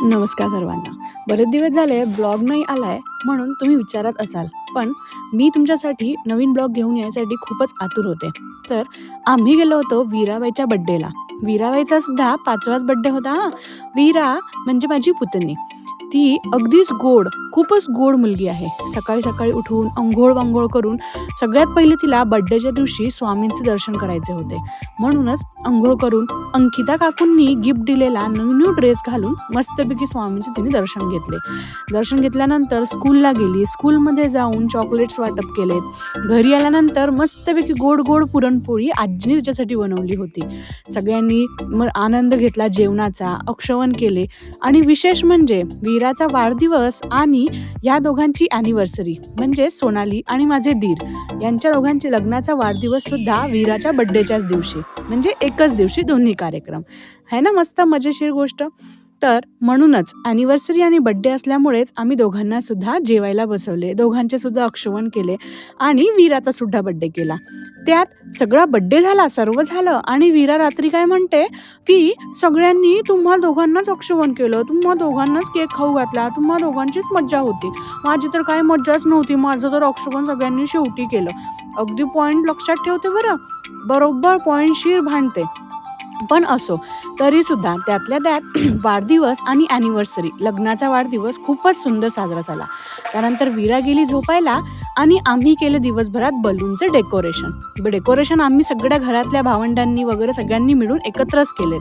नमस्कार सर्वांना. बरेच दिवस झाले ब्लॉग नाही आलाय म्हणून तुम्ही विचारत असाल, पण मी तुमच्यासाठी नवीन ब्लॉग घेऊन यायसाठी खूपच आतुर होते. तर आम्ही गेलो होतो वीराबाईच्या बड्डेला. वीराबाईचा सुद्धा 5वाच बड्डे होता हां. वीरा म्हणजे माझी पुतणी. ती अगदीच गोड, खूपच गोड मुलगी आहे. सकाळी उठून अंघोळ करून सगळ्यात पहिले तिला बड्डेच्या दिवशी स्वामींचे दर्शन करायचे होते. म्हणूनच अंघोळ करून अंकिता काकूंनी गिफ्ट दिलेला न्यू ड्रेस घालून मस्तपैकी स्वामींचे तिने दर्शन घेतले. दर्शन घेतल्यानंतर स्कूलला गेली. स्कूलमध्ये जाऊन चॉकलेट्स वाटप केलेत. घरी आल्यानंतर मस्तपैकी गोड पुरणपोळी आजीने तिच्यासाठी बनवली होती. सगळ्यांनी मग आनंद घेतला जेवणाचा, औक्षण केले आणि विशेष म्हणजे वीराचा वाढदिवस आणि या दोघांची ॲनिव्हर्सरी म्हणजे सोनाली आणि माझे दीर यांच्या दोघांचे लग्नाचा वाढदिवस सुद्धा वीराच्या बड्डेच्याच दिवशी, म्हणजे एकच दिवशी दोन्ही कार्यक्रम आहे ना. मस्त मजेशीर गोष्ट. तर म्हणूनच ॲनिव्हर्सरी आणि बड्डे असल्यामुळेच आम्ही दोघांना सुद्धा जेवायला बसवले, दोघांचे सुद्धा औक्षण केले आणि वीराचा सुद्धा बड्डे केला. त्यात सगळा बड्डे झाला, सर्व झालं आणि वीरा रात्री काय म्हणते की सगळ्यांनी तुम्हा दोघांनाच औक्षण केलं, तुम्हा दोघांनाच केक खाऊ घातला, तुम्हा दोघांचीच मज्जा होती, माझी तर काही मज्जाच नव्हती, माझं तर औक्षण सगळ्यांनी शेवटी केलं. अगदी पॉईंट लक्षात ठेवते बरं, बरोबर पॉईंटशीर भांडते. पण असो तरीसुद्धा त्यातल्या त्यात वाढदिवस आणि ॲनिव्हर्सरी लग्नाचा वाढदिवस खूपच सुंदर साजरा झाला. त्यानंतर वीरा गेली झोपायला आणि आम्ही केलं दिवसभरात बलूनचं डेकोरेशन आम्ही सगळ्या घरातल्या भावंडांनी वगैरे सगळ्यांनी मिळून एकत्रच केलेत.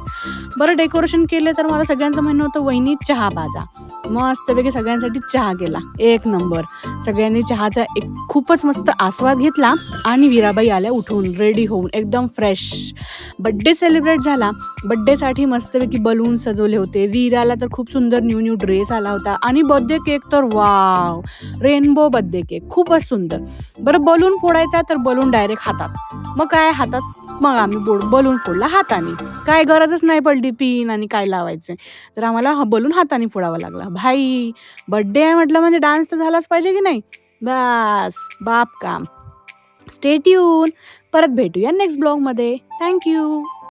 बरं डेकोरेशन केलं तर मला सगळ्यांचं म्हणणं होतं वहिनी चहा पाजा. मस्तपैकी सगळ्यांसाठी चहा केला, एक नंबर. सगळ्यांनी चहाचा एक खूपच मस्त आस्वाद घेतला आणि वीराबाई आल्या उठून रेडी होऊन एकदम फ्रेश. बड्डे सेलिब्रेट झाला. बड्डेसाठी मस्तपैकी बलून सजवले होते. वीराला तर खूप सुंदर न्यू ड्रेस आला होता आणि बर्थडे केक तर वाव, रेनबो बर्थडे केक खूपच सुंदर. बरं बलून फोडायचा तर बलून डायरेक्ट हातात. मग काय हातात, मग आम्ही बलून फोडला हाताने. काय गरजच नाही पडली पिन आणि काय लावायचे, तर आम्हाला हा बलून हाताने फोडावा लागला. भाई बड्डे आहे म्हटलं म्हणजे डान्स तर झालाच पाहिजे की नाही. बस बाप काम. Stay tune. परत भेटूया नेक्स्ट ब्लॉगमध्ये. थँक्यू.